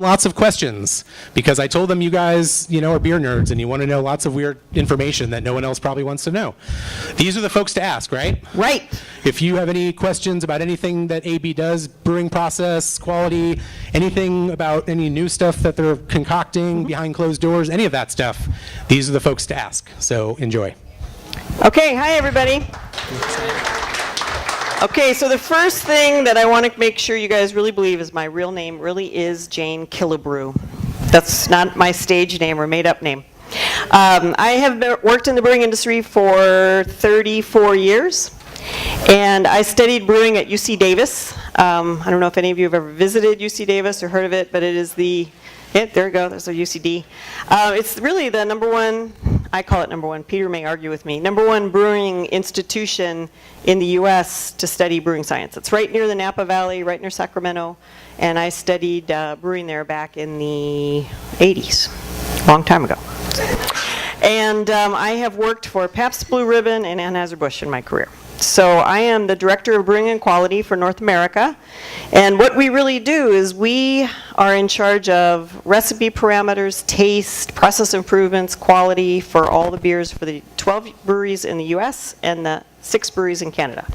Lots of questions, because I told them you guys, are beer nerds and you want to know lots of weird information that no one else probably wants to know. These are the folks to ask, right? Right. If you have any questions about anything that AB does, brewing process, quality, anything about any new stuff that they're concocting behind closed doors, any of that stuff, these are the folks to ask. So enjoy. Okay, hi everybody. Okay, so the first thing that I want to make sure you guys really believe is my real name really is Jane Killabrew. That's not my stage name or made-up name. I have worked in the brewing industry for 34 years, and I studied brewing at UC Davis. I don't know if any of you have ever visited UC Davis or heard of it, but it is the, there we go, there's a UCD. It's really the number one, I call it number one, Peter may argue with me, number one brewing institution in the US to study brewing science. It's right near the Napa Valley, right near Sacramento, and I studied brewing there back in the 80s, a long time ago. And I have worked for Pabst Blue Ribbon and Anheuser Busch in my career. So I am the Director of Brewing and Quality for North America. And what we really do is we are in charge of recipe parameters, taste, process improvements, quality for all the beers for the 12 breweries in the US and the 6 breweries in Canada.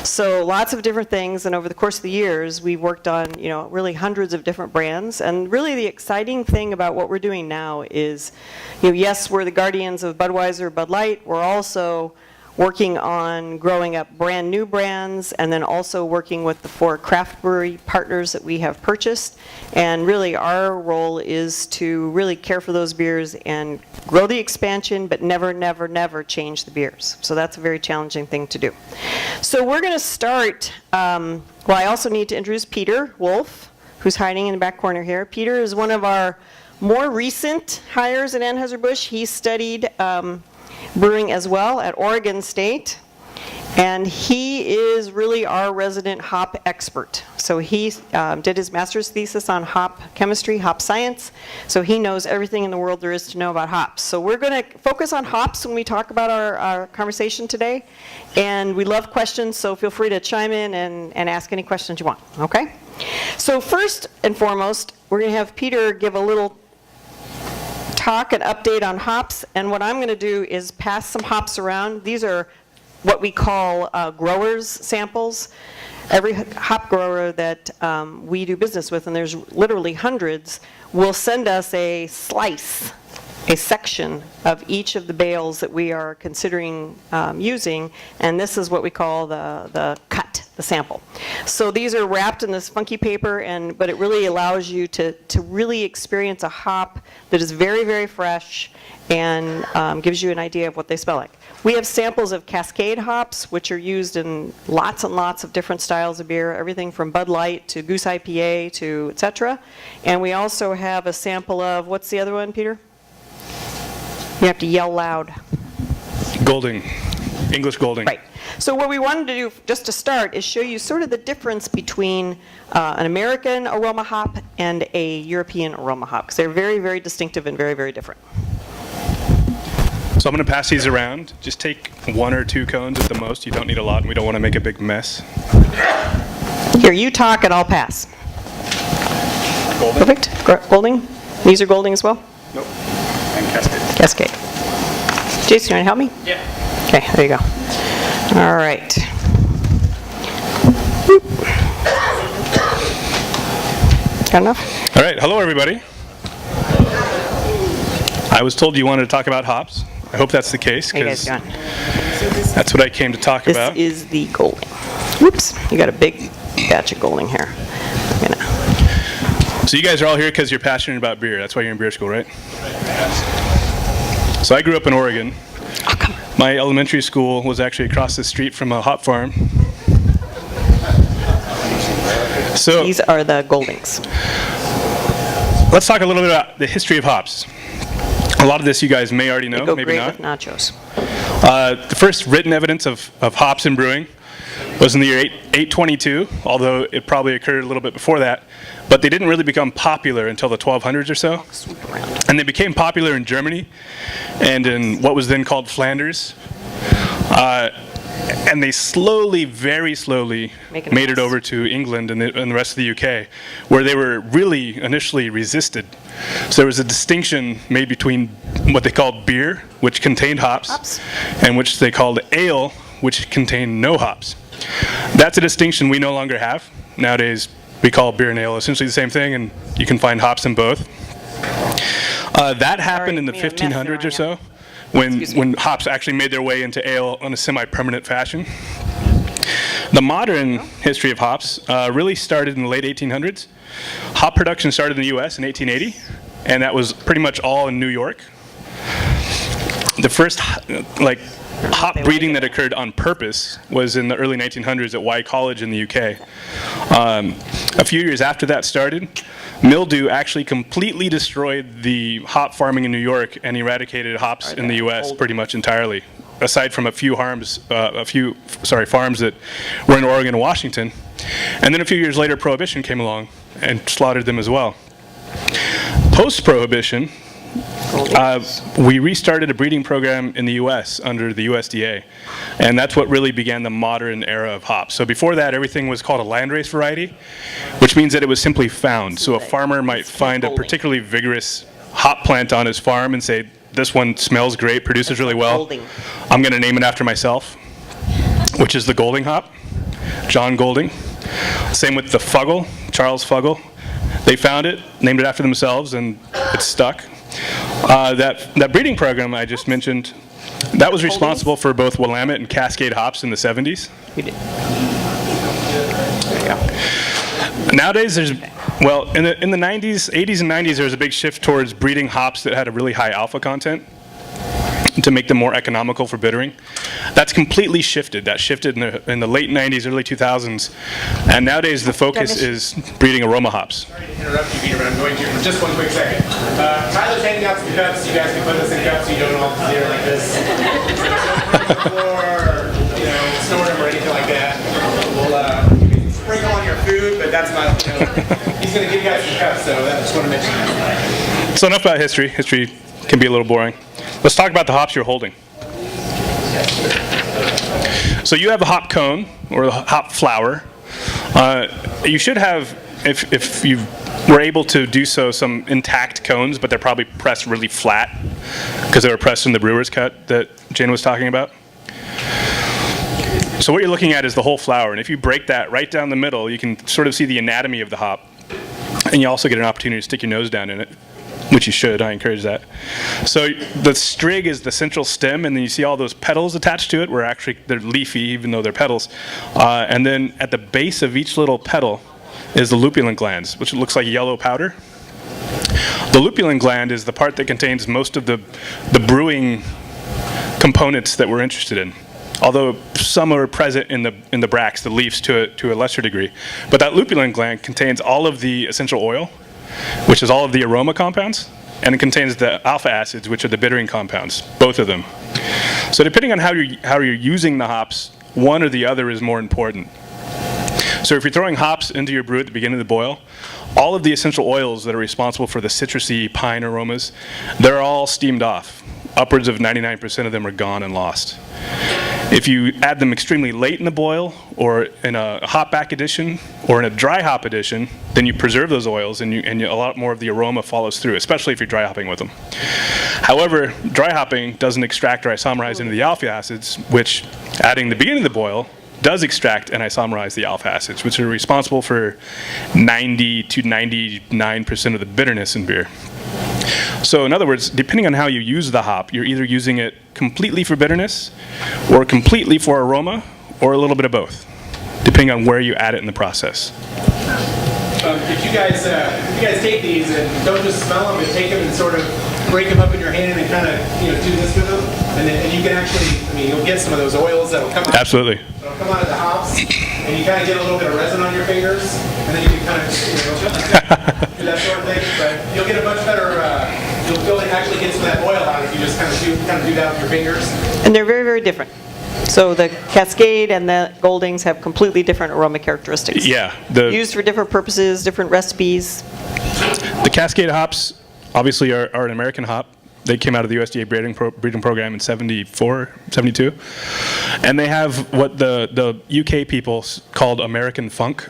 So lots of different things, and over the course of the years we've worked on really hundreds of different brands. And really the exciting thing about what we're doing now is, yes, we're the guardians of Budweiser, Bud Light. We're also working on growing up brand new brands, and then also working with the 4 craft brewery partners that we have purchased. And really our role is to really care for those beers and grow the expansion, but never, never, never change the beers. So that's a very challenging thing to do. So we're going to start, I also need to introduce Peter Wolf, who's hiding in the back corner here. Peter is one of our more recent hires at Anheuser Busch. He studied brewing as well at Oregon State, and he is really our resident hop expert. So he did his master's thesis on hop chemistry, hop science, so he knows everything in the world there is to know about hops. So we're going to focus on hops when we talk about our conversation today, and we love questions, so feel free to chime in and ask any questions you want, okay? So first and foremost, we're going to have Peter give a little talk and update on hops, and what I'm going to do is pass some hops around. These are what we call growers samples. Every hop grower that we do business with, and there's literally hundreds, will send us a slice, a section of each of the bales that we are considering using, and this is what we call the cut, the sample. So these are wrapped in this funky paper, but it really allows you to really experience a hop that is very, very fresh and gives you an idea of what they smell like. We have samples of Cascade hops, which are used in lots and lots of different styles of beer, everything from Bud Light to Goose IPA to etc. And we also have a sample of, what's the other one, Peter? You have to yell loud. Golding, English Golding. Right. So what we wanted to do, just to start, is show you sort of the difference between an American aroma hop and a European aroma hop, because they're very, very distinctive and very, very different. So I'm going to pass these around. Just take 1 or 2 cones at the most. You don't need a lot, and we don't want to make a big mess. Here, you talk and I'll pass. Golding? Perfect. Golding? These are Golding as well? Nope. And Cascade. Cascade. Jason, you want to help me? Yeah. Okay, there you go. All right. Whoop. Got enough? All right. Hello, everybody. I was told you wanted to talk about hops. I hope that's the case, because that's what I came to talk about. This is the Golding. Whoops, you got a big batch of Golding here. So you guys are all here because you're passionate about beer. That's why you're in beer school, right? So I grew up in Oregon. Oh, come on. My elementary school was actually across the street from a hop farm. So these are the Goldings. Let's talk a little bit about the history of hops. A lot of this you guys may already know, they go maybe great not. With nachos. The first written evidence of hops in brewing was in the year 822, although it probably occurred a little bit before that. But they didn't really become popular until the 1200s or so. And they became popular in Germany and in what was then called Flanders. and they slowly, very slowly, Make it made it nice. over to England and the rest of the UK, where they were really initially resisted. So there was a distinction made between what they called beer, which contained hops, and which they called ale, which contained no hops. That's a distinction we no longer have. Nowadays, we call beer and ale essentially the same thing, and you can find hops in both. That happened in the 1500s or so, when hops actually made their way into ale in a semi-permanent fashion. The modern history of hops really started in the late 1800s. Hop production started in the US in 1880, and that was pretty much all in New York. The first hop breeding that occurred on purpose was in the early 1900s at Y College in the UK. A few years after that started, mildew actually completely destroyed the hop farming in New York and eradicated hops in the US pretty much entirely, aside from a few farms that were in Oregon and Washington. And then a few years later, Prohibition came along and slaughtered them as well. Post-Prohibition, we restarted a breeding program in the US under the USDA, and that's what really began the modern era of hops. So before that, everything was called a landrace variety, which means that it was simply found. So a farmer might find a particularly vigorous hop plant on his farm and say, this one smells great, produces really well. I'm going to name it after myself, which is the Golding hop, John Golding. Same with the Fuggle, Charles Fuggle. They found it, named it after themselves, and it stuck. That breeding program I just mentioned, that was responsible for both Willamette and Cascade hops in the 70s. You did. Nowadays, in the 90s, 80s and 90s, there was a big shift towards breeding hops that had a really high alpha content to make them more economical for bittering. That's completely shifted. That shifted in the late 90s, early 2000s. And nowadays, the focus is breeding aroma hops. Sorry to interrupt you, Peter, but I'm going to for just one quick second. Tyler's handing out some cups. You guys can put this in cups so you don't all sit here like this. Or, snort them or anything like that. We'll you can sprinkle on your food, but that's not, he's going to give you guys some cups, so I just want to mention that. So enough about history. History can be a little boring. Let's talk about the hops you're holding. So you have a hop cone, or a hop flower. You should have, if you were able to do so, some intact cones, but they're probably pressed really flat because they were pressed in the brewer's cut that Jane was talking about. So what you're looking at is the whole flower, and if you break that right down the middle, you can sort of see the anatomy of the hop, and you also get an opportunity to stick your nose down in it, which you should. I encourage that. So the strig is the central stem, and then you see all those petals attached to it, where actually they're leafy, even though they're petals. And then at the base of each little petal is the lupulin glands, which looks like yellow powder. The lupulin gland is the part that contains most of the brewing components that we're interested in, although some are present in the bracts, the leaves, to a lesser degree. But that lupulin gland contains all of the essential oil, which is all of the aroma compounds, and it contains the alpha acids, which are the bittering compounds, both of them. So depending on how you're using the hops, one or the other is more important. So if you're throwing hops into your brew at the beginning of the boil, all of the essential oils that are responsible for the citrusy pine aromas, they're all steamed off. Upwards of 99% of them are gone and lost. If you add them extremely late in the boil, or in a hop back addition, or in a dry hop addition, then you preserve those oils, and a lot more of the aroma follows through, especially if you're dry hopping with them. However, dry hopping doesn't extract or isomerize into the alpha acids, which, adding the beginning of the boil, does extract and isomerize the alpha acids, which are responsible for 90 to 99% of the bitterness in beer. So in other words, depending on how you use the hop, you're either using it completely for bitterness, or completely for aroma, or a little bit of both, depending on where you add it in the process. If you guys take these and don't just smell them, but take them and sort of break them up in your hand and kind of do this with them, and you can actually, you'll get some of those oils that'll come out. Absolutely. That'll come out of the hops, and you kind of get a little bit of resin on your fingers, and then you can kind of do that sort of thing. But you'll get a much better. You'll actually get some of that oil out if you just kind of do that with your fingers. And they're very, very different. So the Cascade and the Goldings have completely different aroma characteristics. Yeah. Used for different purposes, different recipes. The Cascade hops obviously are an American hop. They came out of the USDA breeding program in 74, 72. And they have what the UK people called American Funk,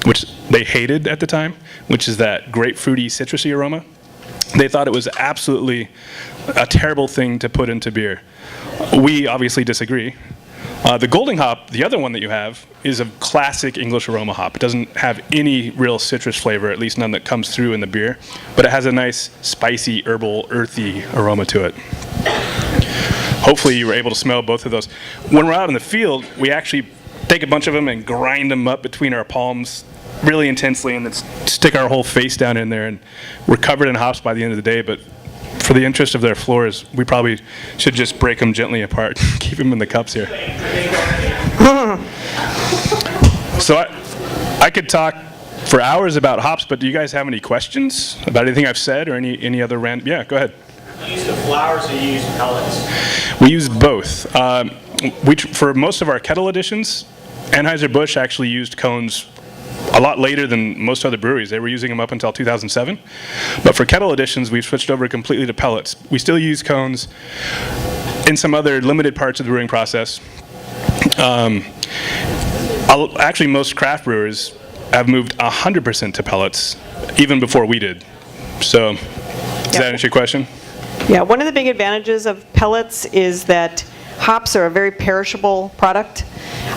which they hated at the time, which is that grapefruity, citrusy aroma. They thought it was absolutely a terrible thing to put into beer. We obviously disagree. The Golding hop, the other one that you have, is a classic English aroma hop. It doesn't have any real citrus flavor, at least none that comes through in the beer, but it has a nice, spicy, herbal, earthy aroma to it. Hopefully you were able to smell both of those. When we're out in the field, we actually take a bunch of them and grind them up between our palms really intensely and then stick our whole face down in there, and we're covered in hops by the end of the day, but for the interest of their floors, we probably should just break them gently apart, keep them in the cups here. So I could talk for hours about hops, but do you guys have any questions about anything I've said or any other random? Yeah, go ahead. You use the flowers or you use pellets? We use both. For most of our kettle editions, Anheuser Busch actually used cones a lot later than most other breweries. They were using them up until 2007. But for kettle editions, we've switched over completely to pellets. We still use cones in some other limited parts of the brewing process. Actually, most craft brewers have moved 100% to pellets, even before we did. So, does that answer your question? Yeah, one of the big advantages of pellets is that hops are a very perishable product.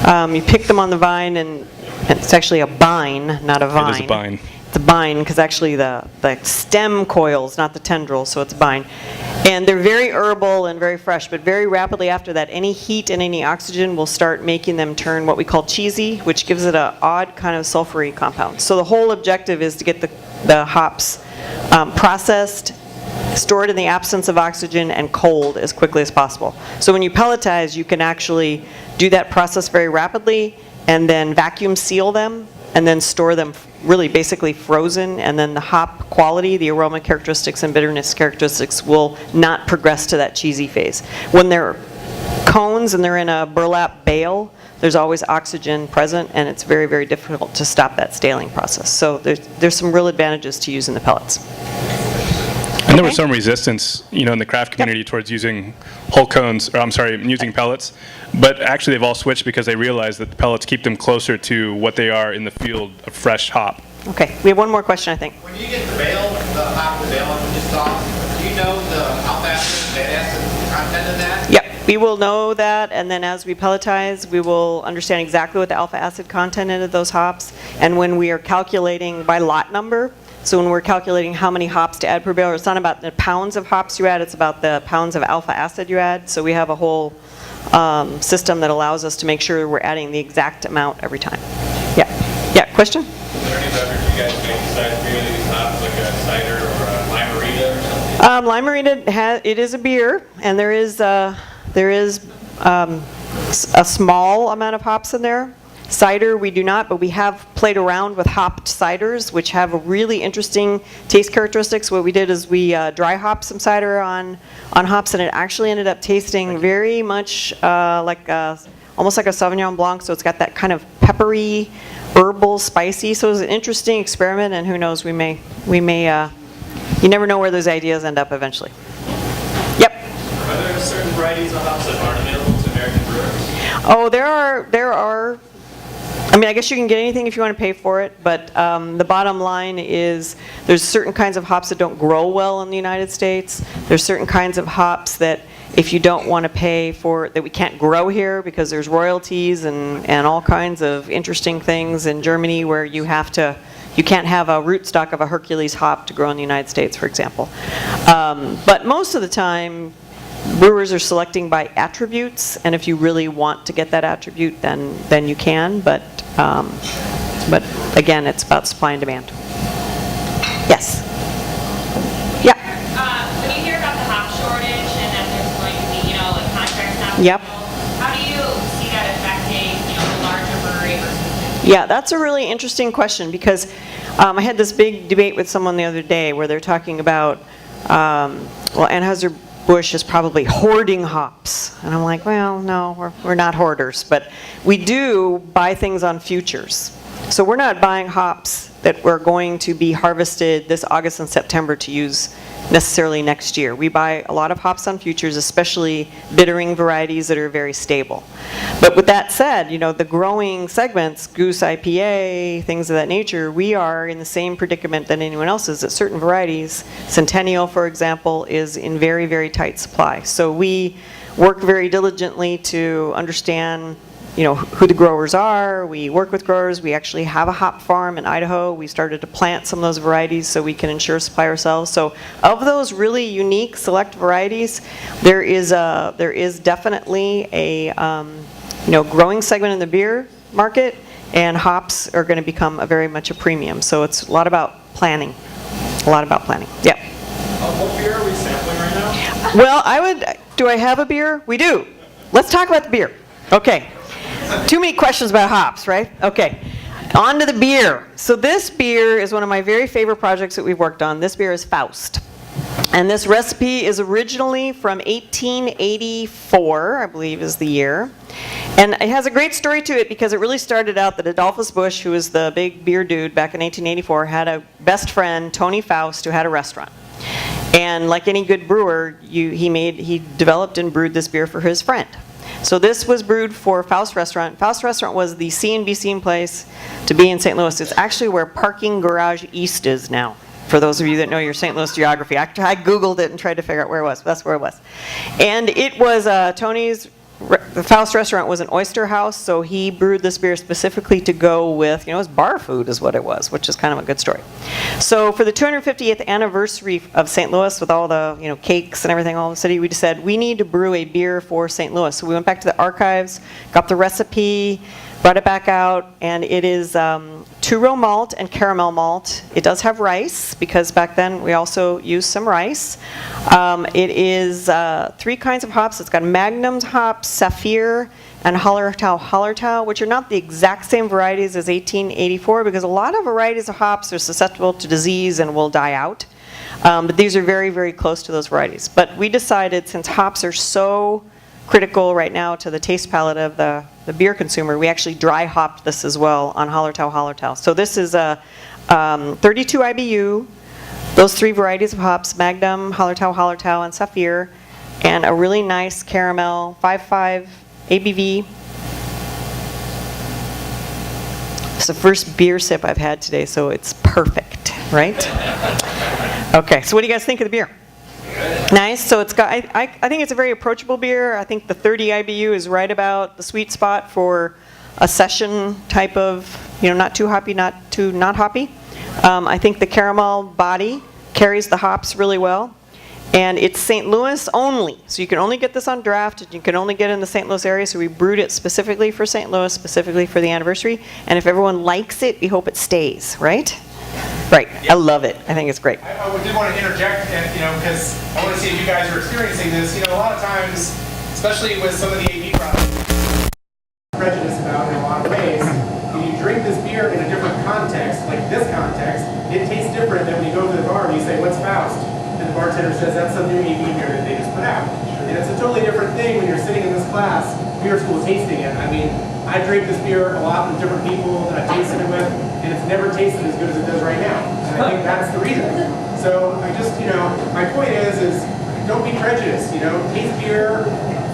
You pick them on the vine, and it's actually a bine, not a vine. It is a bine. It's a bine because actually the stem coils, not the tendrils, so it's a vine. And they're very herbal and very fresh, but very rapidly after that, any heat and any oxygen will start making them turn what we call cheesy, which gives it an odd kind of sulfury compound. So the whole objective is to get the hops processed, stored in the absence of oxygen, and cold as quickly as possible. So when you pelletize, you can actually do that process very rapidly and then vacuum seal them and then store them really basically frozen, and then the hop quality, the aroma characteristics and bitterness characteristics will not progress to that cheesy phase. When they're cones and they're in a burlap bale, there's always oxygen present, and it's very, very difficult to stop that staling process. So there's some real advantages to using the pellets. And there was some resistance, in the craft community towards using whole cones, using pellets. But actually, they've all switched because they realize that the pellets keep them closer to what they are in the field of fresh hop. Okay, we have one more question, I think. When you get the bale, the hop, the bale, and you just saw, do you know the alpha acid, beta acid content of that? Yep, we will know that, and then as we pelletize, we will understand exactly what the alpha acid content is of those hops. And when we are calculating by lot number, so when we're calculating how many hops to add per barrel, it's not about the pounds of hops you add, it's about the pounds of alpha acid you add. So we have a whole system that allows us to make sure we're adding the exact amount every time. Yeah, question? Is there any beverage you guys make besides beer these hops, like a cider or a limerita or something? Limerita, it is a beer, and there is a small amount of hops in there. Cider, we do not, but we have played around with hopped ciders, which have a really interesting taste characteristics. What we did is we dry hopped some cider on hops, and it actually ended up tasting very much almost like a Sauvignon Blanc. So it's got that kind of peppery, herbal, spicy. So it was an interesting experiment, and who knows, we may. You never know where those ideas end up eventually. Yep. Are there certain varieties of hops that aren't available to American brewers? Oh, there are. I mean, I guess you can get anything if you want to pay for it, but the bottom line is there's certain kinds of hops that don't grow well in the United States. There's certain kinds of hops that if you don't want to pay for, that we can't grow here because there's royalties and all kinds of interesting things in Germany where you can't have a rootstock of a Hercules hop to grow in the United States, for example. But most of the time, brewers are selecting by attributes, and if you really want to get that attribute, then you can. But again, it's about supply and demand. Yes. Yeah. When you hear about the hop shortage and that there's going to be, contracts not Yep. how do you see that affecting, the larger brewery versus? Yeah, that's a really interesting question because I had this big debate with someone the other day where they're talking about, Anheuser Busch is probably hoarding hops. And I'm like, well, no, we're not hoarders. But we do buy things on futures. So we're not buying hops that we're going to be harvested this August and September to use necessarily next year. We buy a lot of hops on futures, especially bittering varieties that are very stable. But with that said, you know, the growing segments, Goose IPA, things of that nature, we are in the same predicament that anyone else is, that certain varieties, Centennial, for example, is in very, very tight supply. So we work very diligently to understand, you know, who the growers are. We work with growers. We actually have a hop farm in Idaho. We started to plant some of those varieties so we can ensure supply ourselves. So of those really unique select varieties, there is definitely a you know, growing segment in the beer market, and hops are going to become very much a premium. So it's a lot about planning. A lot about planning. Yeah. What beer are we sampling right now? Well, do I have a beer? We do. Let's talk about the beer. Okay. Too many questions about hops, right? Okay. On to the beer. So this beer is one of my very favorite projects that we've worked on. This beer is Faust. And this recipe is originally from 1884, I believe is the year. And it has a great story to it because it really started out that Anheuser Busch, who was the big beer dude back in 1884, had a best friend, Tony Faust, who had a restaurant. And like any good brewer, he developed and brewed this beer for his friend. So this was brewed for Faust Restaurant. Faust Restaurant was the see and be seen place to be in St. Louis. It's actually where Parking Garage East is now, for those of you that know your St. Louis geography. I Googled it and tried to figure out where it was. That's where it was. And it was the Faust Restaurant was an oyster house, so he brewed this beer specifically to go with, you know, it was bar food is what it was, which is kind of a good story. So for the 250th anniversary of St. Louis, with all the, you know, cakes and everything all in the city, we just said we need to brew a beer for St. Louis. So we went back to the archives, got the recipe, brought it back out, and it is two-row malt and caramel malt. It does have rice, because back then we also used some rice. It is 3 kinds of hops. It's got Magnum's hops, Saphir, and Hallertau, which are not the exact same varieties as 1884, because a lot of varieties of hops are susceptible to disease and will die out. But these are very, very close to those varieties. But we decided, since hops are so critical right now to the taste palate of the beer consumer, we actually dry hopped this as well on Hallertau. So this is a 32 IBU, those 3 varieties of hops, Magnum, Hallertau, and Saphir, and a really nice caramel, 5.5 ABV. It's the first beer sip I've had today, so it's perfect, right? Okay, so what do you guys think of the beer? Nice. So it's got. I think it's a very approachable beer. I think the 30 IBU is right about the sweet spot for a session type of, you know, not too hoppy, not too not hoppy. I think the caramel body carries the hops really well, and it's St. Louis only. So you can only get this on draft, and you can only get it in the St. Louis area. So we brewed it specifically for St. Louis, specifically for the anniversary. And if everyone likes it, we hope it stays. Right? Right. I love it. I think it's great. I did want to interject, you know, because I want to see if you guys are experiencing this. You know, a lot of times, especially with some of the AB products, prejudice about in a lot of ways. When you drink this beer in a different context, like this context, it tastes different than when you go to the bar and you say, "What's Faust?" And the bartender says, "That's some new AB beer that they just put out." And it's a totally different thing when you're sitting in this class, beer school, tasting it. I mean, I drink this beer a lot with different people that I've tasted it with, and it's never tasted as good as it does right now. And I think that's the reason. So I just, you know, my point is don't be prejudiced. You know, taste beer,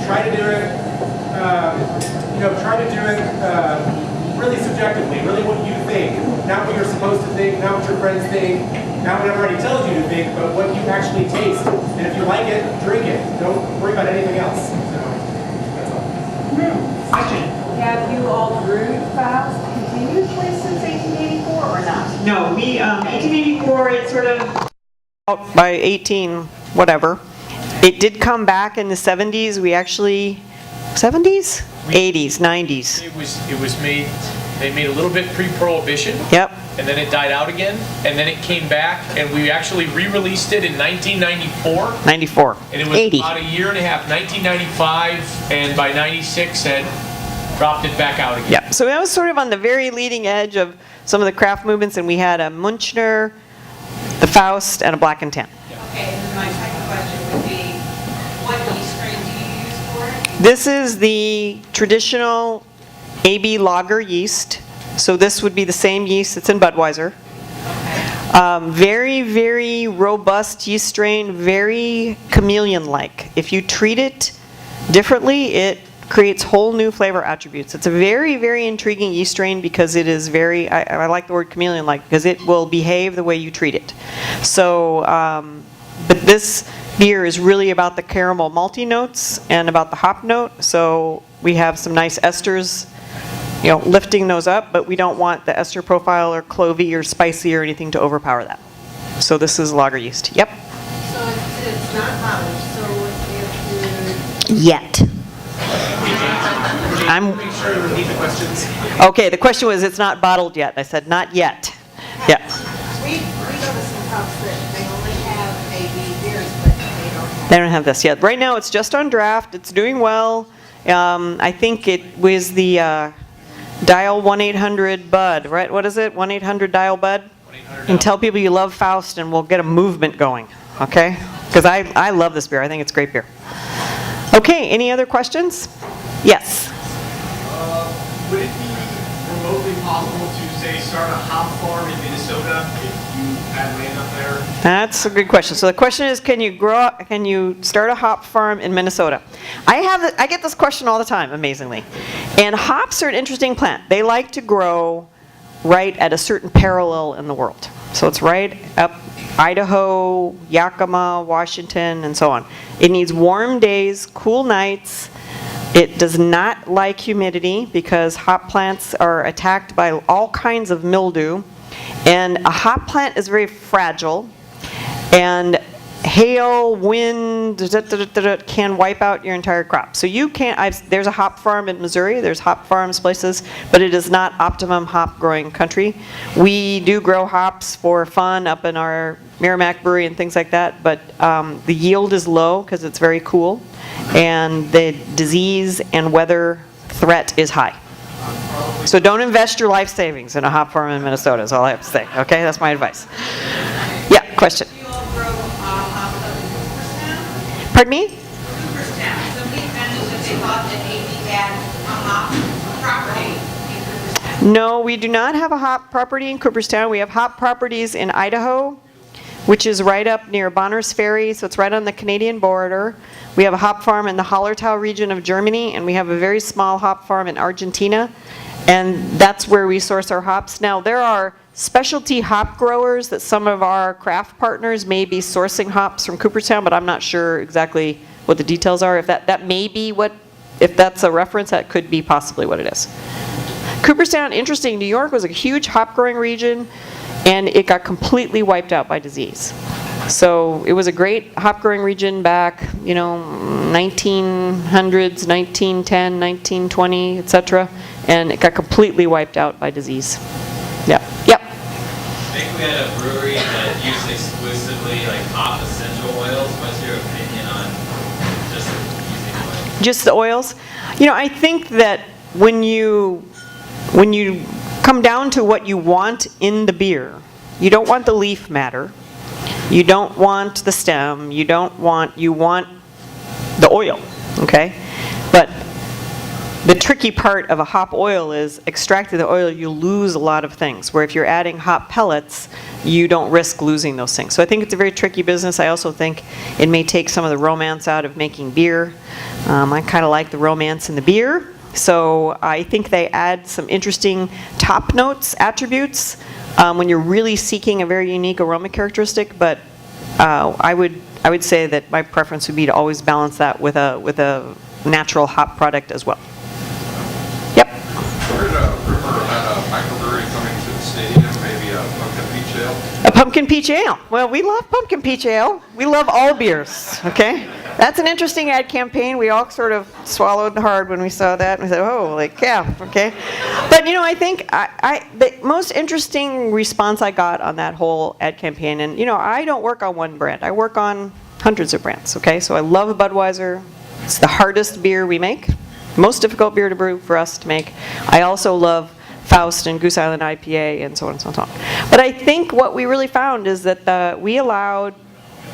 try to do it, really subjectively, really what you think, not what you're supposed to think, not what your friends think, not what everybody tells you to think, but what you actually taste. And if you like it, drink it. Don't worry about anything else. So that's all. Question. Have you all brewed Faust continuously since 1884 or not? No, we 1884. It sort of out by 18 whatever. It did come back in the 70s. We actually 70s, 80s, 90s. It was made. They made a little bit pre-prohibition. Yep. And then it died out again, and then it came back, and we actually re-released it in 1994. 94. And it was 80. about a year and a half, 1995, and by 96 had dropped it back out again. Yeah, so that was sort of on the very leading edge of some of the craft movements, and we had a Munchner, the Faust, and a Black and Tan. Okay, and then my second question would be, what yeast strain do you use for it? This is the traditional AB lager yeast. So this would be the same yeast that's in Budweiser. Very, very robust yeast strain, very chameleon-like. If you treat it differently, it creates whole new flavor attributes. It's a very, very intriguing yeast strain because it is very, I like the word chameleon-like, because it will behave the way you treat it. So, but this beer is really about the caramel malty notes and about the hop note. So we have some nice esters, you know, lifting those up, but we don't want the ester profile or clovey or spicy or anything to overpower that. So this is lager yeast. Yep. So it's not bottled, so if you... Yet. I'm Make sure you repeat the questions. okay. The question was, it's not bottled yet. I said not yet. Yeah. We go to some pubs that they only have AB beers, but they don't have... They don't have this yet. Right now, it's just on draft. It's doing well. I think it was the dial 1-800-BUD, right? What is it? 1-800-DIAL-BUD? And tell people you love Faust, and we'll get a movement going. Okay? Because I love this beer. I think it's great beer. Okay. Any other questions? Yes. Would it be remotely possible to, say, start a hop farm in Minnesota if you had land up there? That's a good question. So the question is, can you start a hop farm in Minnesota? I get this question all the time, amazingly. And hops are an interesting plant. They like to grow right at a certain parallel in the world. So it's right up Idaho, Yakima, Washington, and so on. It needs warm days, cool nights. It does not like humidity because hop plants are attacked by all kinds of mildew. And a hop plant is very fragile. And hail, wind, can wipe out your entire crop. So you can't, there's a hop farm in Missouri, there's hop farms places, but it is not optimum hop growing country. We do grow hops for fun up in our Merrimack brewery and things like that, but the yield is low because it's very cool, and the disease and weather threat is high. So don't invest your life savings in a hop farm in Minnesota is all I have to say, okay? That's my advice. Yeah, question. You all grow hops up in Cooperstown? Pardon me? Cooperstown. Somebody mentioned that they thought that AB had a hop property in Cooperstown. No, we do not have a hop property in Cooperstown. We have hop properties in Idaho, which is right up near Bonners Ferry, so it's right on the Canadian border. We have a hop farm in the Hallertau region of Germany, and we have a very small hop farm in Argentina, and that's where we source our hops. Now, there are specialty hop growers that some of our craft partners may be sourcing hops from Cooperstown, but I'm not sure exactly what the details are. If that may be what, if that's a reference, that could be possibly what it is. Cooperstown, interesting, New York was a huge hop growing region, and it got completely wiped out by disease. So it was a great hop growing region back, 1900s, 1910, 1920, etc. And it got completely wiped out by disease. Yeah. Yep. I think we had a brewery that used exclusively like hop essential oils. What's your opinion on just using oils? Just the oils. I think that when you come down to what you want in the beer, you don't want the leaf matter. You don't want the stem. You want the oil, okay? But the tricky part of a hop oil is extracting the oil, you lose a lot of things. Where if you're adding hop pellets, you don't risk losing those things. So I think it's a very tricky business. I also think it may take some of the romance out of making beer. I kind of like the romance in the beer. So I think they add some interesting top notes, attributes, when you're really seeking a very unique aroma characteristic. But I would say that my preference would be to always balance that with a natural hop product as well. Yep. Heard a rumor about a microbrewery coming to the stadium, maybe a pumpkin peach ale. A pumpkin peach ale. Well, we love pumpkin peach ale. We love all beers, okay? That's an interesting ad campaign. We all sort of swallowed hard when we saw that. And we said, oh, yeah, okay. But, I think the most interesting response I got on that whole ad campaign, and, I don't work on one brand. I work on hundreds of brands, okay? So I love Budweiser. It's the hardest beer we make. Most difficult beer to brew for us to make. I also love Faust and Goose Island IPA and so on and so on. But I think what we really found is that we allowed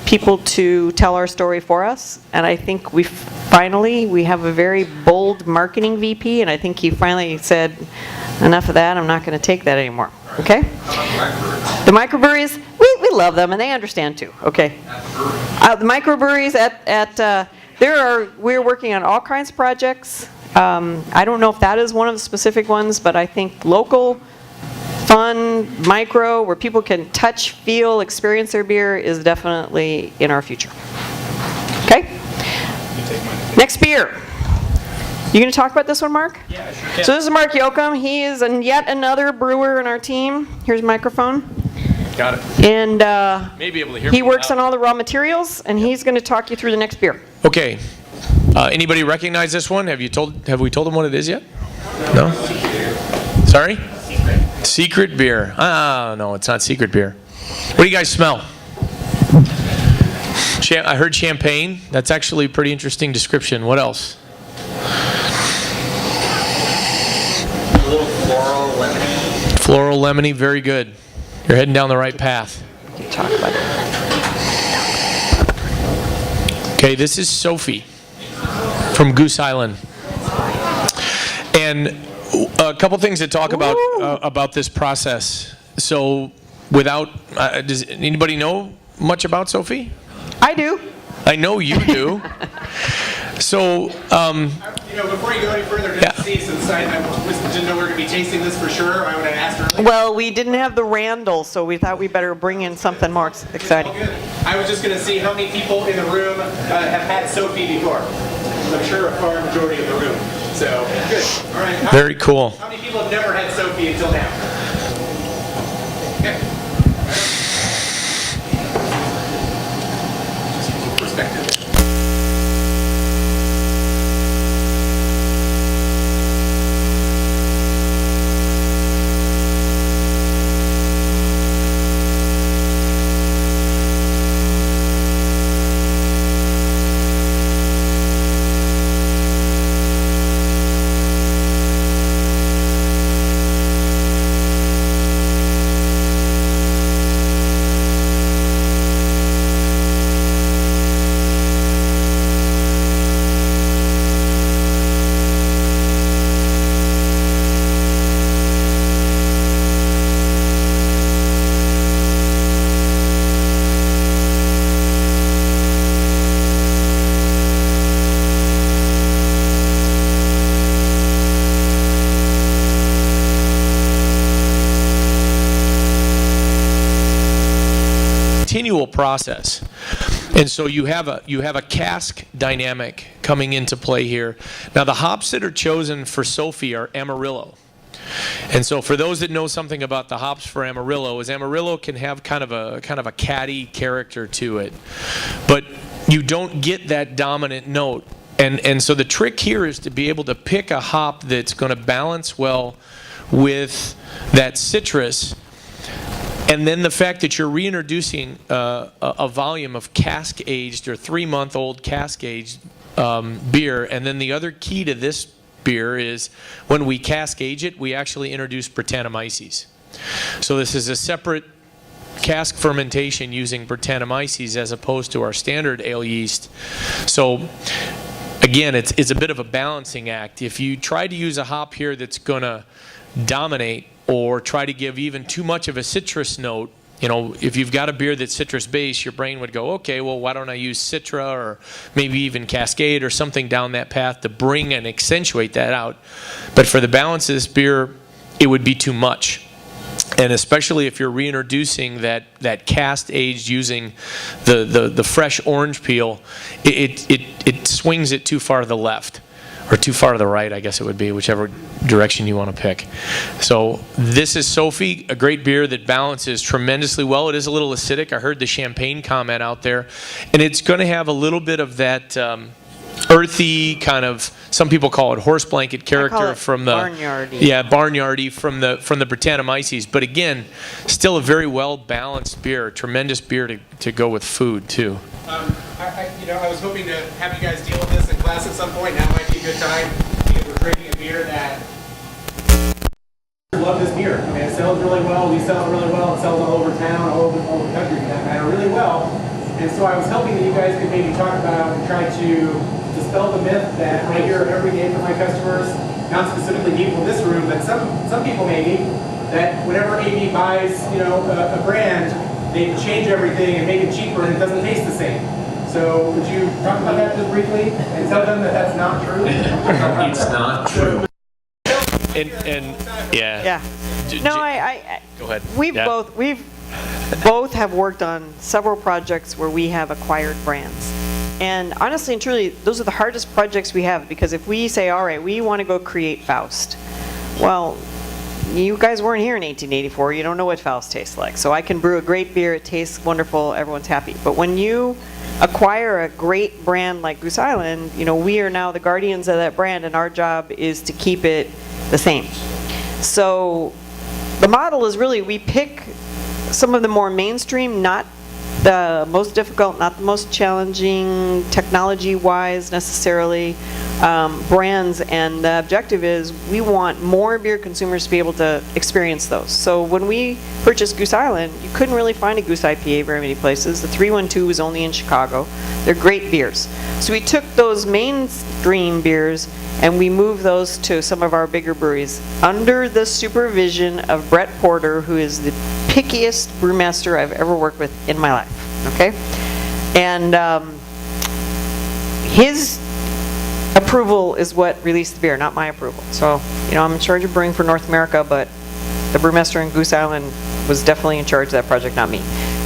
people to tell our story for us, and I think we finally, we have a very bold marketing VP, and I think he finally said, enough of that, I'm not going to take that anymore. Okay? The microbreweries, we love them, and they understand too. Okay? The microbreweries we're working on all kinds of projects. I don't know if that is one of the specific ones, but I think local, fun, micro, where people can touch, feel, experience their beer is definitely in our future. Okay? Next beer. You going to talk about this one, Mark? Yeah, sure can. So this is Mark Yoakum. He is yet another brewer in our team. Here's a microphone. Got it. And May be able to hear he me works now. on all the raw materials, and he's going to talk you through the next beer. Okay. Anybody recognize this one? Have we told them what it is yet? No? Sorry? Secret beer. No, it's not secret beer. What do you guys smell? I heard champagne. That's actually a pretty interesting description. What else? A little floral lemony. Floral lemony. Very good. You're heading down the right path. Talk about it. Okay, this is Sophie from Goose Island. And a couple things to talk about this process. So, does anybody know much about Sophie? I do. I know you do. So, before you go any further, just to see, since I didn't know we were going to be tasting this for sure, I would have asked earlier. Well, we didn't have the Randall, so we thought we better bring in something more exciting. Good. I was just going to see how many people in the room have had Sophie before. I'm sure a far majority of the room. So, good. All right. Very cool. How many people have never had Sophie until now? Okay. Just a little perspective. Continual process, and so you have a cask dynamic coming into play here. Now the hops that are chosen for Sophie are Amarillo, and so for those that know something about the hops for Amarillo, is Amarillo can have kind of a catty character to it, but you don't get that dominant note, and so the trick here is to be able to pick a hop that's going to balance well with that citrus. And then the fact that you're reintroducing a volume of cask-aged or 3-month-old cask-aged beer. And then the other key to this beer is when we cask-age it, we actually introduce Brettanomyces. So this is a separate cask fermentation using Brettanomyces as opposed to our standard ale yeast. So again, it's a bit of a balancing act. If you try to use a hop here that's going to dominate or try to give even too much of a citrus note, if you've got a beer that's citrus based, your brain would go, okay, well, why don't I use Citra or maybe even Cascade or something down that path to bring and accentuate that out. But for the balance of this beer, it would be too much. And especially if you're reintroducing that cast aged using the fresh orange peel, it swings it too far to the left. Or too far to the right, I guess it would be, whichever direction you want to pick. So this is Sophie, a great beer that balances tremendously well. It is a little acidic. I heard the champagne comment out there. And it's going to have a little bit of that earthy kind of, some people call it horse blanket character from the barnyardy. Yeah, barnyardy from the Brettanomyces. But again, still a very well balanced beer, tremendous beer to go with food too. I was hoping to have you guys deal with this in class at some point. Now might be a good time because we're drinking a beer that love this beer. I mean, it sells really well. We sell it really well. It sells all over town, all over the country for that matter, really well. And so I was hoping that you guys could maybe talk about and try to dispel the myth that I hear every day from my customers, not specifically people in this room, but some people maybe, that whenever AB buys, a brand, they change everything and make it cheaper and it doesn't taste the same. So would you talk about that just briefly and tell them that that's not true? It's not true. And yeah. Yeah. No, I Go ahead. We've Yeah. both have worked on several projects where we have acquired brands. And honestly and truly, those are the hardest projects we have, because if we say, all right, we want to go create Faust, well, you guys weren't here in 1884. You don't know what Faust tastes like. So I can brew a great beer. It tastes wonderful. Everyone's happy. But when you acquire a great brand like Goose Island, we are now the guardians of that brand, and our job is to keep it the same. So the model is really, we pick some of the more mainstream, not the most difficult, not the most challenging technology-wise necessarily, brands, and the objective is we want more beer consumers to be able to experience those. So when we purchased Goose Island, you couldn't really find a Goose IPA very many places. The 312 was only in Chicago. They're great beers. So we took those mainstream beers and we moved those to some of our bigger breweries under the supervision of Brett Porter, who is the pickiest brewmaster I've ever worked with in my life, okay? And his approval is what released the beer, not my approval. So, I'm in charge of brewing for North America, but the brewmaster in Goose Island was definitely in charge of that project, not me.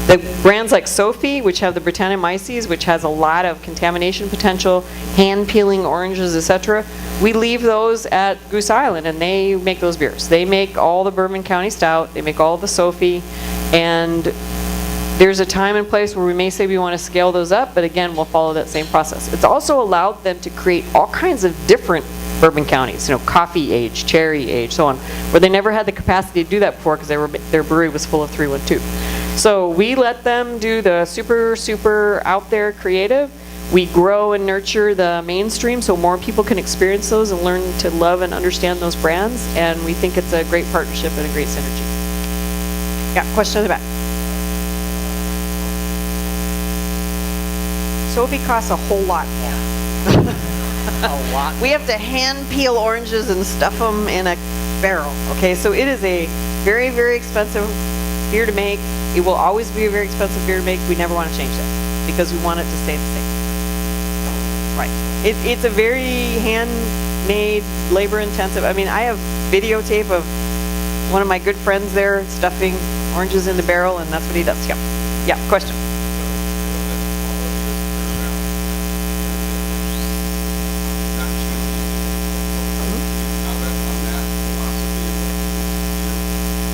The brands like Sophie, which have the Brettanomyces, which has a lot of contamination potential, hand peeling oranges, etc., we leave those at Goose Island, and they make those beers. They make all the Bourbon County Stout, they make all the Sophie, and there's a time and place where we may say we want to scale those up, but again, we'll follow that same process. It's also allowed them to create all kinds of different bourbon counties, coffee age, cherry age, so on, where they never had the capacity to do that before because their brewery was full of 312. So we let them do the super out there creative. We grow and nurture the mainstream so more people can experience those and learn to love and understand those brands, and we think it's a great partnership and a great synergy. Yeah, question in the back. Sophie costs a whole lot more. A lot. We have to hand peel oranges and stuff them in a barrel. Okay, so it is a very, very expensive beer to make. It will always be a very expensive beer to make. We never want to change that because we want it to stay the same. Right. It's a very handmade, labor-intensive. I mean, I have videotape of one of my good friends there stuffing oranges in the barrel, and that's what he does. Yeah. Yeah. Question.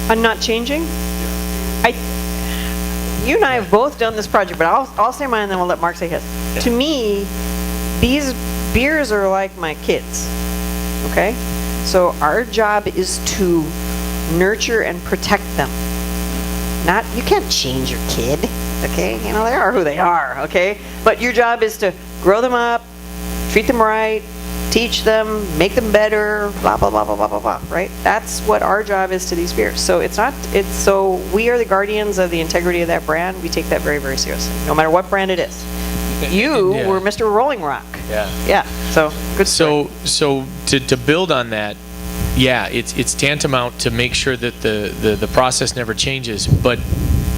I'm not changing? You and I have both done this project, but I'll say mine and then we'll let Mark say his. Yeah. To me, these beers are like my kids, okay? So our job is to nurture and protect them. You can't change your kid, okay? They are who they are, okay? But your job is to grow them up, treat them right, teach them, make them better, blah, blah, blah, blah, blah, blah, blah, right? That's what our job is to these beers. So so we are the guardians of the integrity of that brand. We take that very, very seriously, no matter what brand it is. You were Mr. Rolling Rock. Yeah. Yeah, so good story. So to build on that, yeah, it's tantamount to make sure that the process never changes. But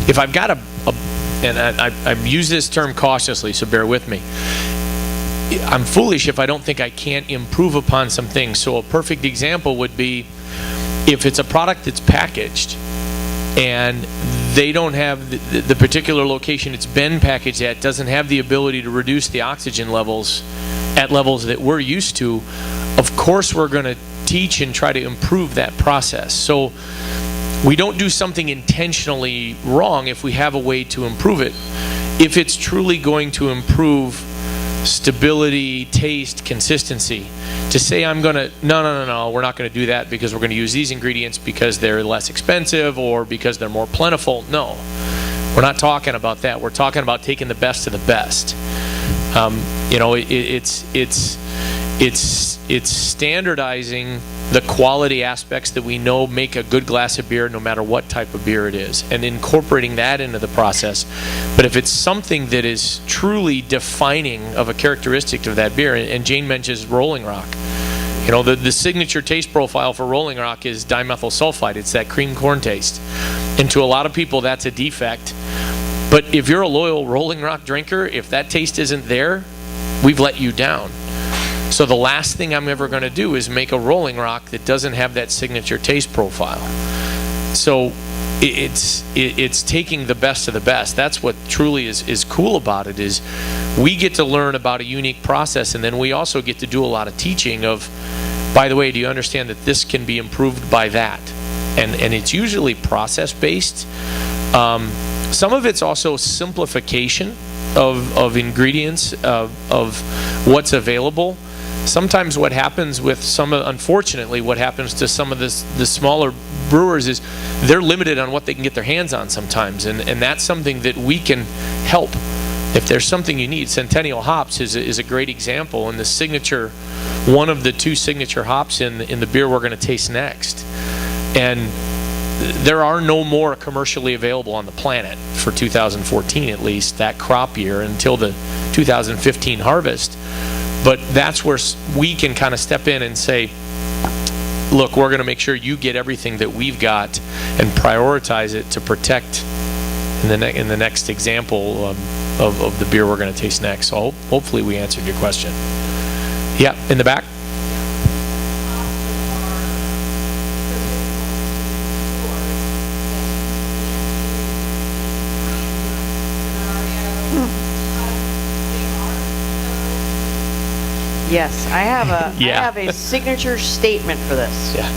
if I've got and I've used this term cautiously, so bear with me. I'm foolish if I don't think I can't improve upon some things. So a perfect example would be if it's a product that's packaged and they don't have the particular location it's been packaged at doesn't have the ability to reduce the oxygen levels at levels that we're used to, of course we're going to teach and try to improve that process. So we don't do something intentionally wrong if we have a way to improve it. If it's truly going to improve stability, taste, consistency, to say I'm going to, no, we're not going to do that because we're going to use these ingredients because they're less expensive or because they're more plentiful. No, we're not talking about that. We're talking about taking the best of the best. it's standardizing the quality aspects that we know make a good glass of beer no matter what type of beer it is, and incorporating that into the process. But if it's something that is truly defining of a characteristic of that beer, and Jane mentions Rolling Rock, you know, the signature taste profile for Rolling Rock is dimethyl sulfide. It's that cream corn taste. And to a lot of people, that's a defect. But if you're a loyal Rolling Rock drinker, if that taste isn't there, we've let you down. So the last thing I'm ever going to do is make a Rolling Rock that doesn't have that signature taste profile. So it's taking the best of the best. That's what truly is cool about it, is we get to learn about a unique process, and then we also get to do a lot of teaching of, by the way, do you understand that this can be improved by that? And it's usually process-based. Some of it's also simplification of ingredients, of what's available. Sometimes what happens with unfortunately, what happens to some of the smaller brewers is they're limited on what they can get their hands on sometimes, and that's something that we can help. If there's something you need, Centennial hops is a great example, and the signature, one of the two signature hops in the beer we're going to taste next. And there are no more commercially available on the planet for 2014, at least, that crop year, until the 2015 harvest. But that's where we can kind of step in and say, look, we're going to make sure you get everything that we've got and prioritize it to protect in the next example of the beer we're going to taste next. So hopefully we answered your question. Yeah, in the back. Yes, I have a Yeah. I have a signature statement for this. Yeah.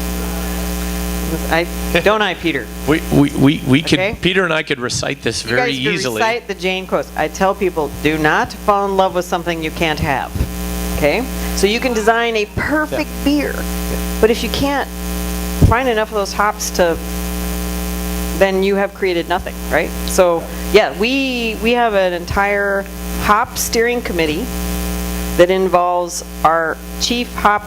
Don't I, Peter? We could, Okay. Peter and I could recite this very You guys easily. could recite the Jane quotes. I tell people, do not fall in love with something you can't have. Okay? So you can design a perfect beer, but if you can't find enough of those hops then you have created nothing, right? So yeah, we have an entire hop steering committee that involves our chief hop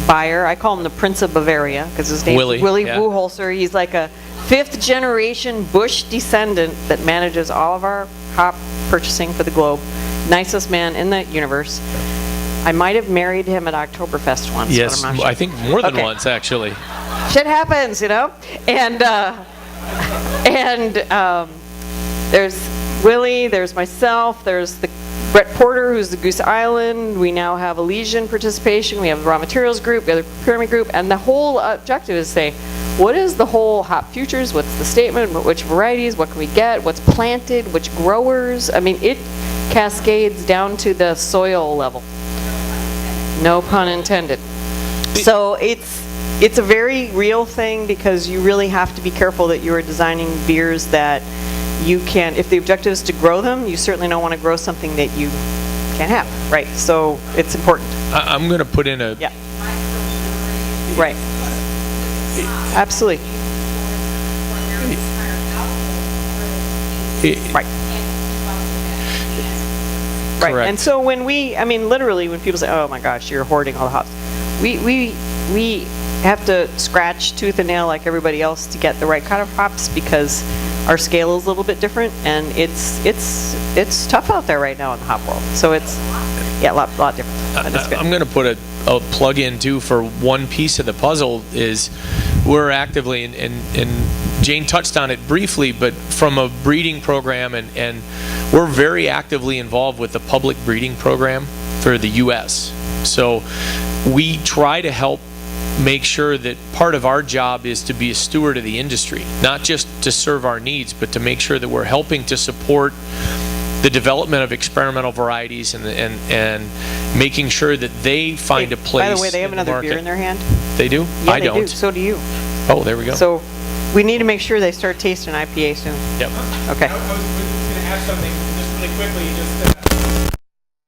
buyer. I call him the Prince of Bavaria because his name is Willie yeah. Buchholzer. He's like a 5th generation Busch descendant that manages all of our hop purchasing for the globe. Nicest man in the universe. I might have married him at Oktoberfest once. Yes, but I'm not sure. I think more than Okay. once, actually. Shit happens, you know? And there's Willie, there's myself, there's the Brett Porter, who's the Goose Island. We now have Elysian participation. We have the raw materials group, the other procurement group, and the whole objective is to say, what is the whole hop futures? What's the statement? Which varieties? What can we get? What's planted? Which growers? I mean, it cascades down to the soil level. No pun intended. So it's a very real thing, because you really have to be careful that you are designing beers that you can, if the objective is to grow them, you certainly don't want to grow something that you can't have, right? So it's important. I'm going to put in a... Yeah. Right. Absolutely. Right. Right. Correct. And so when literally when people say, oh my gosh, you're hoarding all the hops, we have to scratch tooth and nail like everybody else to get the right kind of hops, because our scale is a little bit different, and it's tough out there right now in the hop world. So it's, yeah, a lot different. But it's good. I'm going to put a plug in too for one piece of the puzzle. Is we're actively, and Jane touched on it briefly, but from a breeding program, and we're very actively involved with the public breeding program for the U.S. So we try to help make sure that part of our job is to be a steward of the industry, not just to serve our needs, but to make sure that we're helping to support the development of experimental varieties, and making sure that they find a place. By the way, they have in the another beer market. in their hand. They do? Yeah, I they don't. do. So do you. Oh, there we go. So we need to make sure they start tasting IPA soon. Yep. Okay. I was going to ask something just really quickly.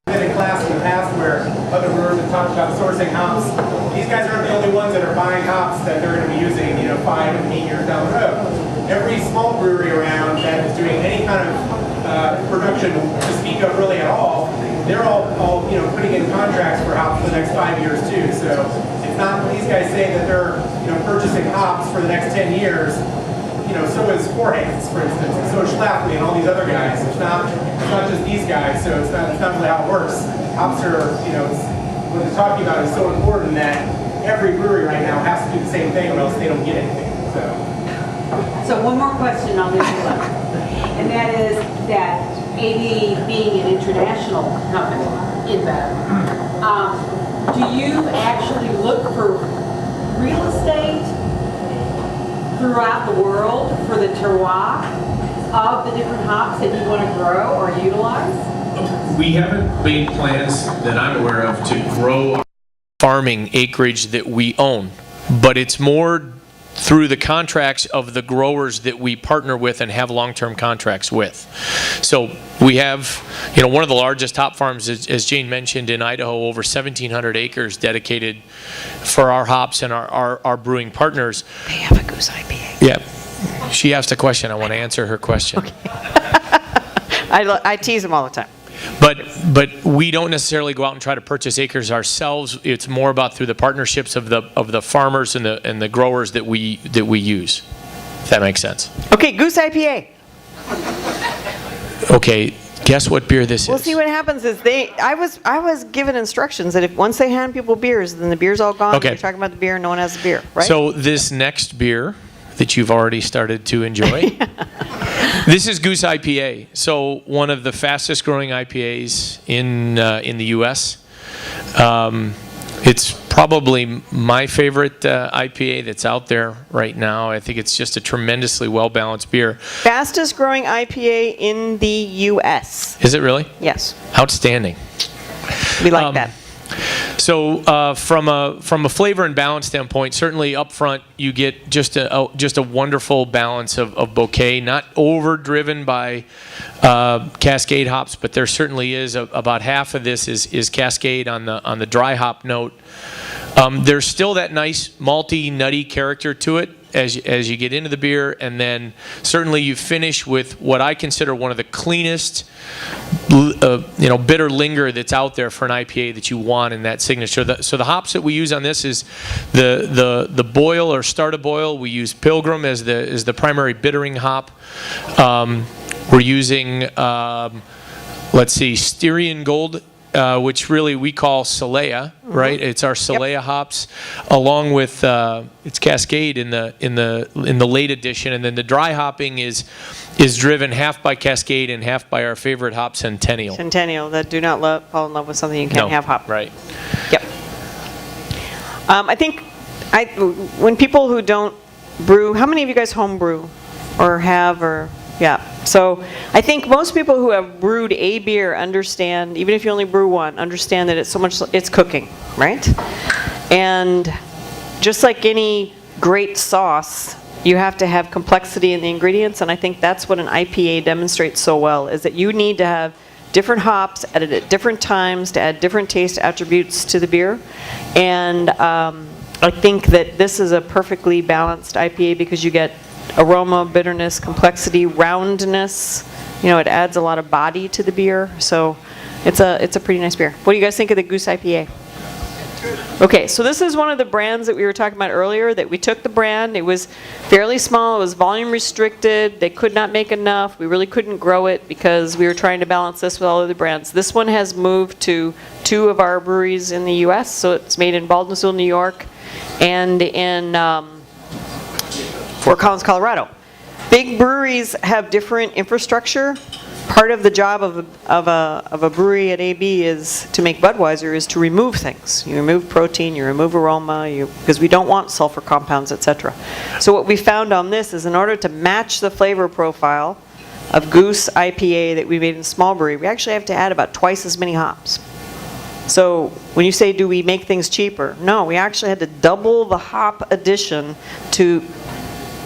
I've been in class in the past where other brewers have talked about sourcing hops. These guys aren't the only ones that are buying hops that they're going to be using, 5 and 8 years down the road. Every small brewery around that is doing any kind of production to speak of really at all, they're all putting in contracts for hops for the next 5 years too. So it's not, these guys say that they're, purchasing hops for the next 10 years. So is Four Hands, for instance, and so is Schlafly and all these other guys. It's not just these guys, so it's not really how it works. Hops are, what they're talking about is so important that every brewery right now has to do the same thing or else they don't get anything. So one more question on this one, and that is that AB being an international company, InBev, do you actually look for real estate throughout the world for the terroir of the different hops that you want to grow or utilize? We haven't made plans that I'm aware of to grow farming acreage that we own, but it's more through the contracts of the growers that we partner with and have long-term contracts with. So we have, one of the largest hop farms, as Jane mentioned, in Idaho, over 1,700 acres dedicated for our hops and our brewing partners. They have a Goose IPA. Yeah. She asked a question. I want to answer her question. Okay. I tease them all the time. But we don't necessarily go out and try to purchase acres ourselves. It's more about through the partnerships of the farmers and the growers that we use. If that makes sense. Okay, Goose IPA. Okay, guess what beer this Well, is? see what happens is I was given instructions that if once they hand people beers, then the beer's all gone. Okay. They're talking about the beer, and no one has the beer, right? So this next beer that you've already started to enjoy. This is Goose IPA. So one of the fastest growing IPAs in the U.S. It's probably my favorite IPA that's out there right now. I think it's just a tremendously well-balanced beer. Fastest growing IPA in the U.S. Is it really? Yes. Outstanding. We like that. So from a flavor and balance standpoint, certainly up front you get just a wonderful balance of bouquet, not overdriven by Cascade hops, but there certainly is about half of this is Cascade on the dry hop note. There's still that nice malty, nutty character to it as you get into the beer, and then certainly you finish with what I consider one of the cleanest, bitter linger that's out there for an IPA that you want in that signature. So the hops that we use on this is the boil or start a boil. We use Pilgrim as the primary bittering hop. We're using Styrian Gold, which really we call Solea, right? It's our Solea hops, along with it's Cascade in the late edition, and then the dry hopping is driven half by Cascade and half by our favorite hop, Centennial. Centennial, that do not fall in love with something you can't have hop. Right. Yep. I think when people who don't brew, how many of you guys home brew or have or? Yeah, so I think most people who have brewed a beer understand, even if you only brew one, understand that it's cooking, right? And just like any great sauce, you have to have complexity in the ingredients, and I think that's what an IPA demonstrates so well, is that you need to have different hops added at different times to add different taste attributes to the beer. And I think that this is a perfectly balanced IPA because you get aroma, bitterness, complexity, roundness. It adds a lot of body to the beer. So it's a pretty nice beer. What do you guys think of the Goose IPA? Okay, so this is one of the brands that we were talking about earlier, that we took the brand. It was fairly small. It was volume restricted. They could not make enough. We really couldn't grow it because we were trying to balance this with all other brands. This one has moved to 2 of our breweries in the U.S., so it's made in Baldwinsville, New York, and in Fort Collins, Colorado. Big breweries have different infrastructure. Part of the job of a brewery at AB is to make Budweiser is to remove things. You remove protein, you remove aroma, because we don't want sulfur compounds, etc. So what we found on this is in order to match the flavor profile of Goose IPA that we made in small brewery, we actually have to add about twice as many hops. So when you say, do we make things cheaper? No, we actually had to double the hop addition to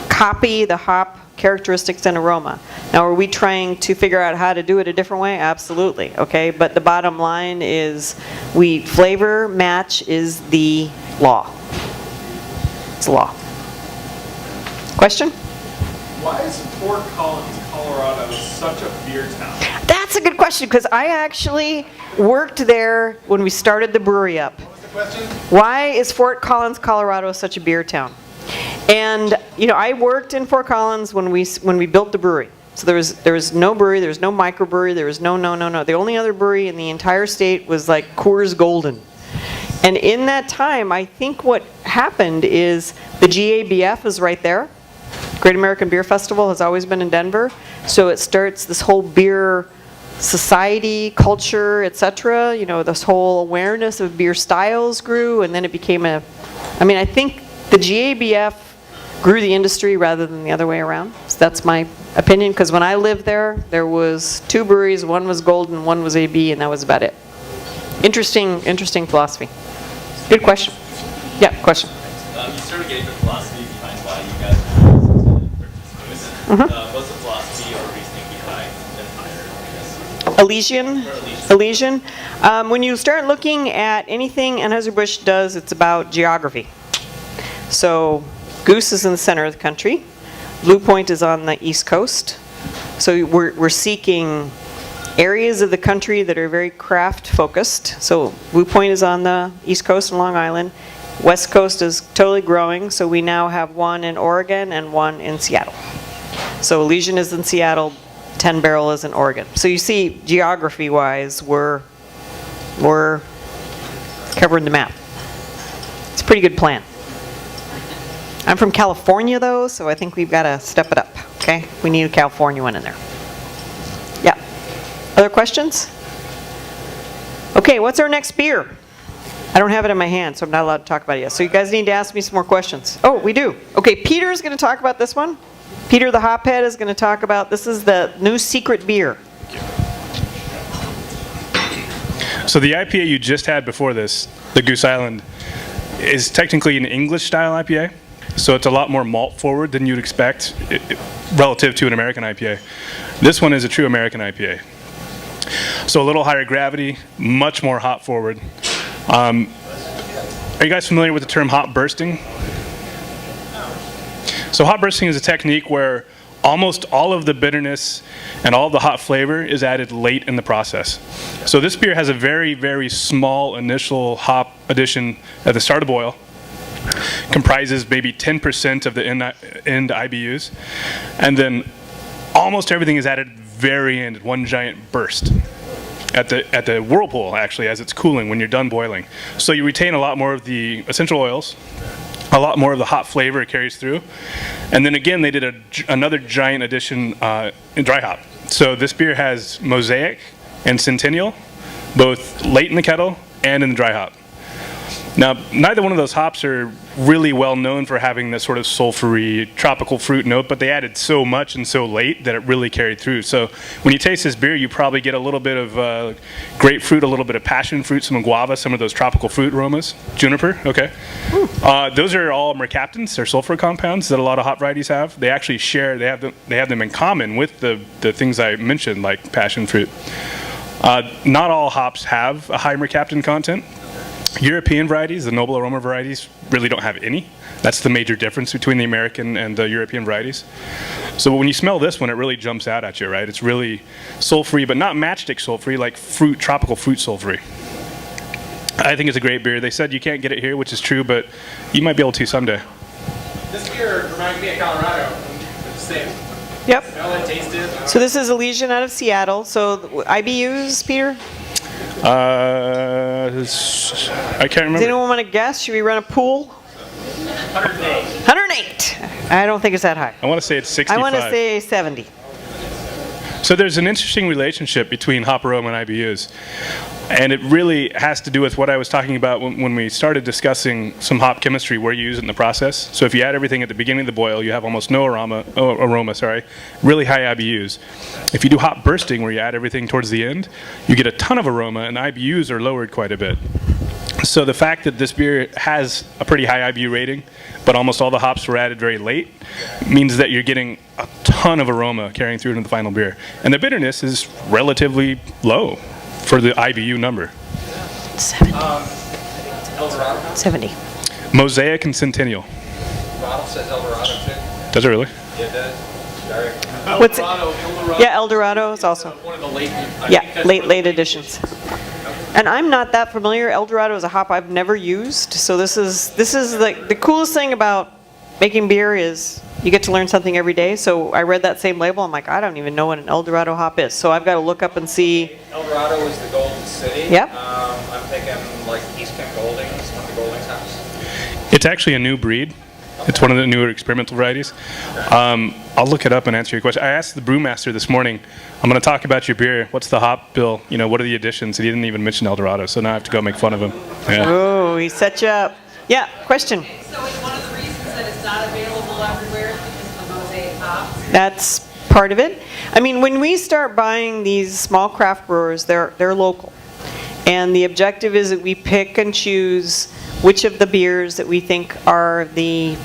copy the hop characteristics and aroma. Now, are we trying to figure out how to do it a different way? Absolutely, okay? But the bottom line is flavor match is the law. It's a law. Question? Why is Fort Collins, Colorado such a beer town? That's a good question, because I actually worked there when we started the brewery up. What was the question? Why is Fort Collins, Colorado such a beer town? And, you know, I worked in Fort Collins when we built the brewery. So there was no brewery, there was no microbrewery, there was no. The only other brewery in the entire state was like Coors Golden. And in that time, I think what happened is the GABF is right there. Great American Beer Festival has always been in Denver. So it starts this whole beer society, culture, etc. You know, this whole awareness of beer styles grew, and then it became I think the GABF grew the industry rather than the other way around. So that's my opinion, because when I lived there, there was 2 breweries. One was Golden, one was AB, and that was about it. Interesting philosophy. Good question. Yeah, question. You sort of gave the philosophy behind why you guys wanted to purchase Goose. What's the philosophy or reasoning behind Empire, I guess? Elysian. When you start looking at anything Anheuser Busch does, it's about geography. So Goose is in the center of the country. Blue Point is on the East Coast. So we're seeking areas of the country that are very craft focused. So Blue Point is on the East Coast and Long Island. West Coast is totally growing, so we now have one in Oregon and one in Seattle. So Elysian is in Seattle, 10 Barrel is in Oregon. So you see, geography-wise, we're covering the map. It's a pretty good plan. I'm from California, though, so I think we've got to step it up, okay? We need a California one in there. Yeah. Other questions? Okay, what's our next beer? I don't have it in my hand, so I'm not allowed to talk about it yet. So you guys need to ask me some more questions. Oh, we do. Okay, Peter's going to talk about this one. Peter the Hophead is going to talk about, this is the new secret beer. So the IPA you just had before this, the Goose Island, is technically an English-style IPA. So it's a lot more malt forward than you'd expect relative to an American IPA. This one is a true American IPA. So a little higher gravity, much more hop forward. Are you guys familiar with the term hop bursting? So hop bursting is a technique where almost all of the bitterness and all of the hop flavor is added late in the process. So this beer has a very, very small initial hop addition at the start of boil. Comprises maybe 10% of the end IBUs. And then almost everything is added very end, one giant burst. At the whirlpool, actually, as it's cooling when you're done boiling. So you retain a lot more of the essential oils, a lot more of the hop flavor it carries through. And then again, they did another giant addition in dry hop. So this beer has Mosaic and Centennial, both late in the kettle and in the dry hop. Now, neither one of those hops are really well known for having this sort of sulfury tropical fruit note, but they added so much and so late that it really carried through. So when you taste this beer, you probably get a little bit of grapefruit, a little bit of passion fruit, some guava, some of those tropical fruit aromas. Juniper, okay. Those are all mercaptans. They're sulfur compounds that a lot of hop varieties have. They actually share, they have them in common with the things I mentioned, like passion fruit. Not all hops have a high mercaptan content. European varieties, the noble aroma varieties, really don't have any. That's the major difference between the American and the European varieties. So when you smell this one, it really jumps out at you, right? It's really sulfury, but not matchstick sulfury, like tropical fruit sulfury. I think it's a great beer. They said you can't get it here, which is true, but you might be able to someday. This beer reminds me of Colorado. It's the same. Yep. Smell it, taste it. So this is Elysian out of Seattle. So IBUs, Peter? I can't remember. Does anyone want to guess? Should we run a pool? 108. 108. I don't think it's that high. I want to say it's 65. I want to say 70. So there's an interesting relationship between hop aroma and IBUs. And it really has to do with what I was talking about when we started discussing some hop chemistry, where you use it in the process. So if you add everything at the beginning of the boil, you have almost no aroma, really high IBUs. If you do hop bursting, where you add everything towards the end, you get a ton of aroma, and IBUs are lowered quite a bit. So the fact that this beer has a pretty high IBU rating, but almost all the hops were added very late, means that you're getting a ton of aroma carrying through into the final beer. And the bitterness is relatively low for the IBU number. 70. Eldorado? 70. Mosaic and Centennial. Bottle says Eldorado too. Does it really? Yeah, it does. What's it? El Dorado. Yeah, El Dorado is also. One of the late. Yeah, late editions. And I'm not that familiar. El Dorado is a hop I've never used, so this is like the coolest thing about making beer is you get to learn something every day. So I read that same label. I'm like, I don't even know what an El Dorado hop is. So I've got to look up and see. El Dorado is the Golden City. Yep. I'm thinking like East Kent Goldings, one of the Goldings house. It's actually a new breed. It's one of the newer experimental varieties. I'll look it up and answer your question. I asked the brewmaster this morning, I'm going to talk about your beer. What's the hop bill? You know, what are the additions? And he didn't even mention El Dorado, so now I have to go make fun of him. Yeah. Oh, he set you up. Yeah, question. So is one of the reasons that it's not available everywhere because of the mosaic hops? That's part of it. I mean, when we start buying these small craft brewers, they're local. And the objective is that we pick and choose which of the beers that we think are that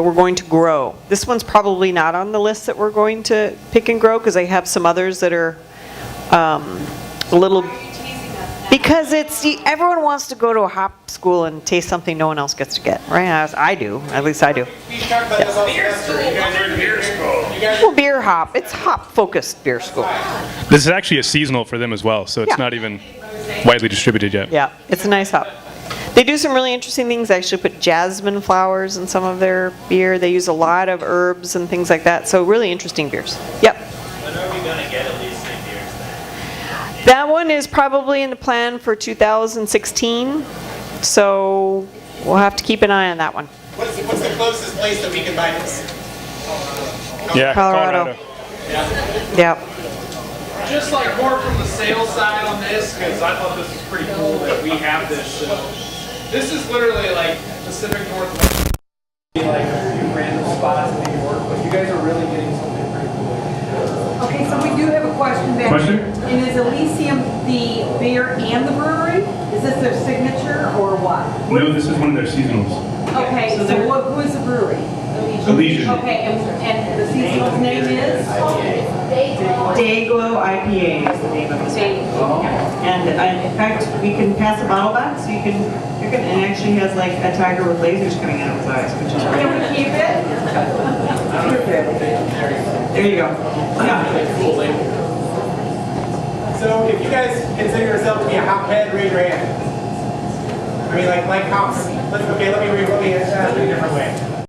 we're going to grow. This one's probably not on the list that we're going to pick and grow because I have some others that are a little. Why are you teasing us now? Because everyone wants to go to a hop school and taste something no one else gets to get, right? I do, at least I do. We talked about this all semester. You guys are in beer school. You guys are Well, beer hop, it's hop-focused beer school. This is actually a seasonal for them as well, so it's Yeah. not even widely distributed yet. Yeah, it's a nice hop. They do some really interesting things. They actually put jasmine flowers in some of their beer. They use a lot of herbs and things like that. So really interesting beers. Yep. When are we gonna get Elysian beers then? That one is probably in the plan for 2016. So we'll have to keep an eye on that one. What's the closest place that we can buy this? Yeah, Colorado. Yep. Just like more from the sales side on this, because I thought this was pretty cool that we have this. This is literally like Pacific Northwest. Like a few random spots that make it work, but you guys are really getting something pretty cool. Okay, so we do have a question back. Question? And is Elysian the beer and the brewery? Is this their signature or what? No, this is one of their seasonals. Okay, so who is the brewery? Elysian. Okay, and the seasonal's name is? Dayglow IPA is the name of this one. And in fact, we can pass a bottle back so you can pick it. And it actually has like a tiger with lasers coming out of his eyes, which is really Can we keep it? There you go. Yeah. So if you guys consider yourself to be a hophead, raise your hand. I mean, like hops. Let me ask it a different way.